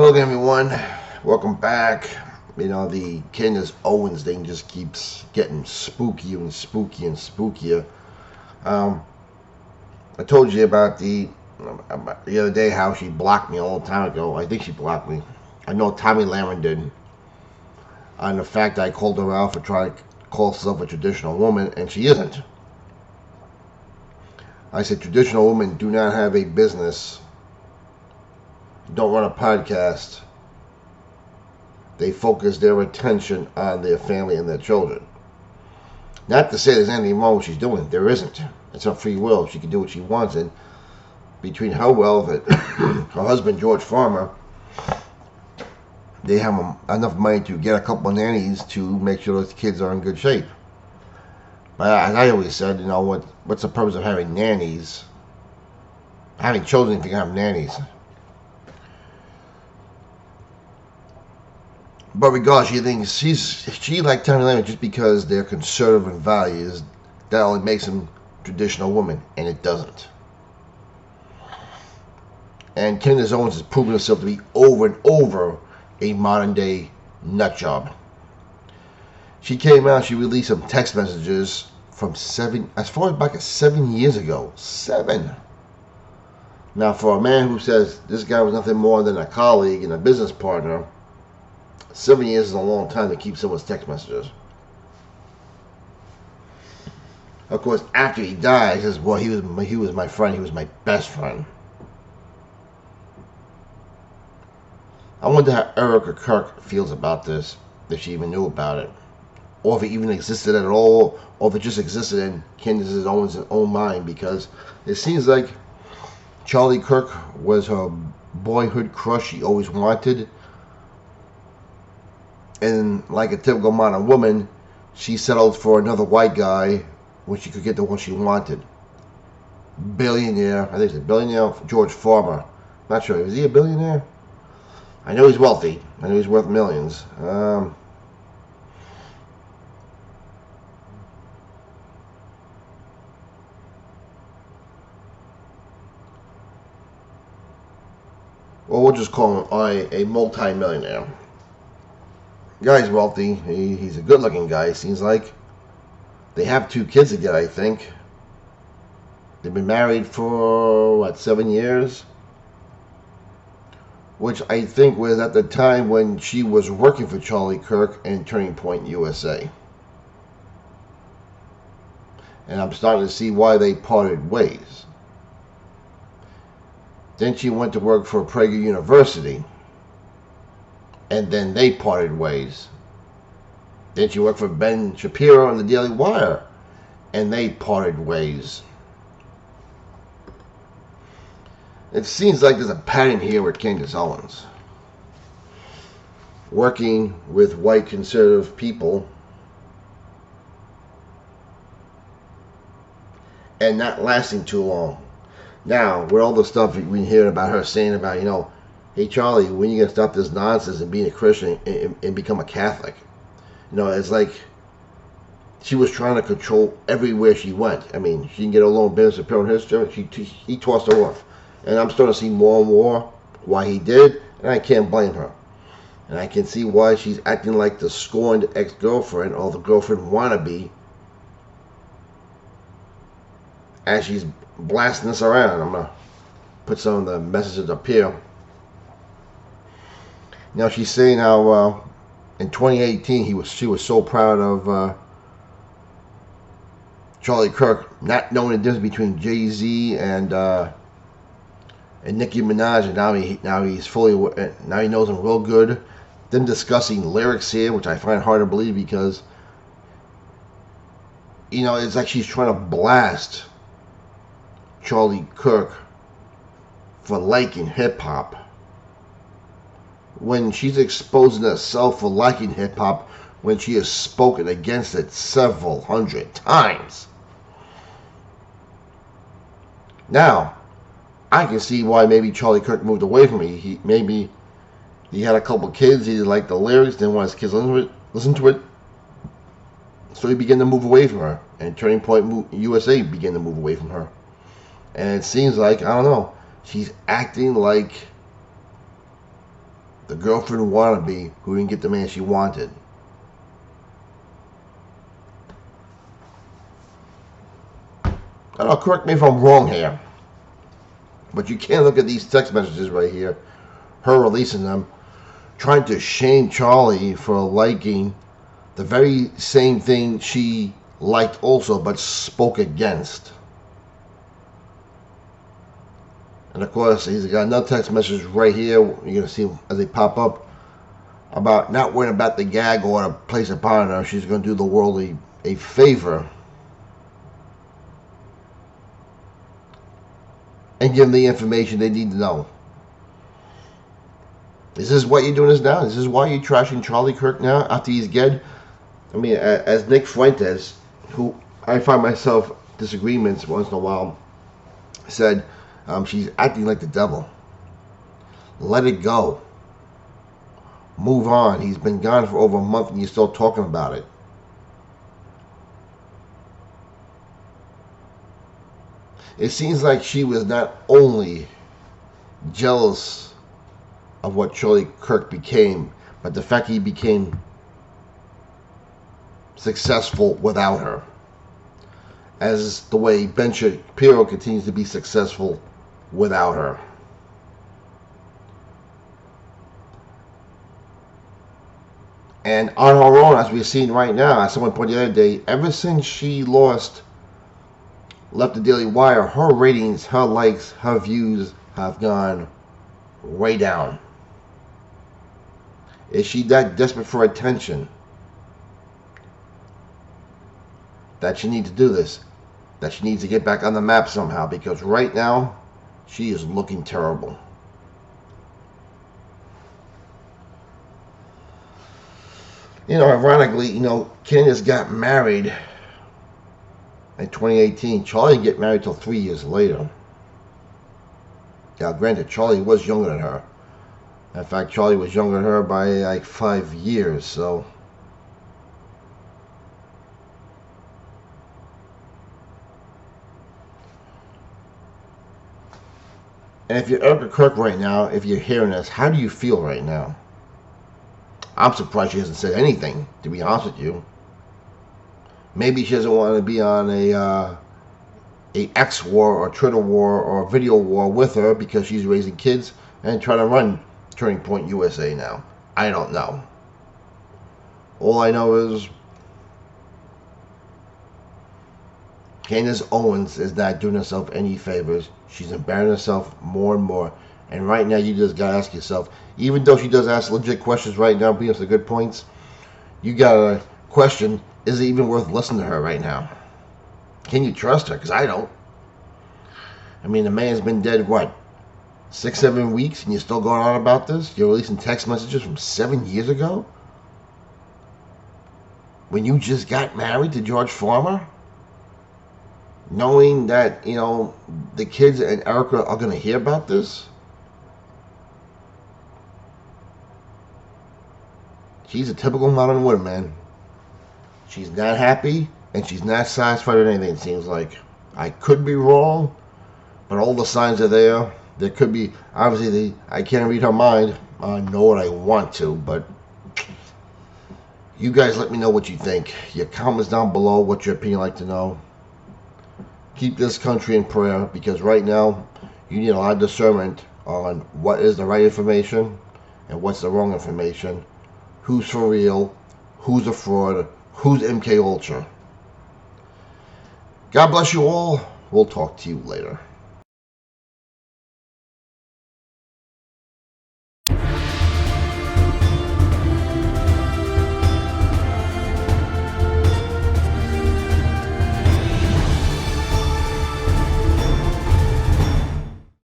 Hello again, everyone. Welcome back. You know, the Candance Owens thing just keeps getting spookier and spookier and spookier. I told you about the other day how she blocked me a long time ago. I think she blocked me. I know Tommy Lahren did. On the fact that I called her out for trying to call herself a traditional woman, and she isn't. I said traditional women do not have a business, don't run a podcast. They focus their attention on their family and their children. Not to say there's anything wrong with what she's doing. There isn't. It's her free will. She can do what she wants. And between her wealth and her husband, George Farmer, they have enough money to get a couple of nannies to make sure those kids are in good shape. But as I always said, you know, what's the purpose of having nannies? Having children if you can have nannies. But regardless, she thinks she like Tommy Lahren just because they're conservative in values. That only makes them traditional women, and it doesn't. And Candance Owens has proven herself to be over and over a modern day nut job. She came out. She released some text messages from as far back as 7 years ago. 7. Now, for a man who says this guy was nothing more than a colleague and a business partner, 7 years is a long time to keep someone's text messages. Of course, after he died, he says, well, he was my friend. He was my best friend. I wonder how Erica Kirk feels about this, if she even knew about it, or if it even existed at all, or if it just existed in Candance Owens' own mind, because it seems like Charlie Kirk was her boyhood crush she always wanted. And like a typical modern woman, she settled for another white guy when she could get the one she wanted. Billionaire, I think it's a billionaire, George Farmer. Not sure, is he a billionaire? I know he's wealthy. I know he's worth millions. Well, we'll just call him a multi-millionaire. Guy's wealthy. He's a good-looking guy, it seems like. They have 2 kids together, I think. They've been married for, what, 7 years? Which I think was at the time when she was working for Charlie Kirk and Turning Point USA. And I'm starting to see why they parted ways. Then she went to work for Prager University. And then they parted ways. Then she worked for Ben Shapiro on the Daily Wire, and they parted ways. It seems like there's a pattern here with Candance Owens. Working with white conservative people and not lasting too long. Now, with all the stuff we hear about her saying about, you know, hey Charlie, when you gonna stop this nonsense and being a Christian and become a Catholic? You know, it's like she was trying to control everywhere she went. I mean, she can get a little business appeal in history. He tossed her off. And I'm starting to see more and more why he did, and I can't blame her. And I can see why she's acting like the scorned ex-girlfriend or the girlfriend wannabe as she's blasting this around. I'm going to put some of the messages up here. Now she's saying how in 2018 she was so proud of Charlie Kirk not knowing the difference between Jay-Z and Nicki Minaj, and now he knows them real good. Them discussing lyrics here, which I find hard to believe because, you know, it's like she's trying to blast Charlie Kirk for liking hip hop when she's exposing herself for liking hip hop when she has spoken against it several hundred times. Now, I can see why maybe Charlie Kirk moved away from me. Maybe he had a couple kids, he didn't like the lyrics, didn't want his kids to listen to it. So he began to move away from her. And Turning Point USA began to move away from her. And it seems like, I don't know, she's acting like The girlfriend wannabe who didn't get the man she wanted. I don't know, correct me if I'm wrong here, but you can't look at these text messages right here, her releasing them, trying to shame Charlie for liking the very same thing she liked also, but spoke against. And of course, he's got another text message right here. You're going to see as they pop up about not worrying about the gag or to place upon her. She's going to do the world a favor and give them the information they need to know. Is this what you're doing this now? Is this why you're trashing Charlie Kirk now after he's dead? I mean, as Nick Fuentes, who I find myself disagreements once in a while, said, she's acting like the devil. Let it go. Move on. He's been gone for over a month and you're still talking about it. It seems like she was not only jealous of what Charlie Kirk became, but the fact he became successful without her. As the way Ben Shapiro continues to be successful without her. And on her own, as we're seeing right now, as someone put the other day, ever since she left the Daily Wire, her ratings, her likes, her views have gone way down. Is she that desperate for attention that she needs to do this? That she needs to get back on the map somehow? Because right now, she is looking terrible. You know, ironically, Candance got married in 2018. Charlie didn't get married till 3 years later. Now, granted, Charlie was younger than her. In fact, Charlie was younger than her by like 5 years, so. And if you're Erica Kirk right now, if you're hearing this, how do you feel right now? I'm surprised she hasn't said anything, to be honest with you. Maybe she doesn't want to be on a X war or Twitter war or video war with her because she's raising kids and trying to run Turning Point USA now. I don't know. All I know is Candance Owens is not doing herself any favors. She's embarrassing herself more and more. And right now, you just got to ask yourself, even though she does ask legit questions right now, bringing up some good points, you got to question, is it even worth listening to her right now? Can you trust her? Because I don't. I mean, the man's been dead, what, 6-7 weeks, and you're still going on about this? You're releasing text messages from 7 years ago? When you just got married to George Farmer? Knowing that, the kids and Erica are going to hear about this? She's a typical modern woman, man. She's not happy, and she's not satisfied with anything, it seems like. I could be wrong, but all the signs are there. There could be, obviously, I can't read her mind. I know what I want to, but you guys let me know what you think. Your comments down below, what your opinion like to know. Keep this country in prayer, because right now, you need a lot of discernment on what is the right information and what's the wrong information. Who's for real, who's a fraud, who's MK Ultra. God bless you all. We'll talk to you later.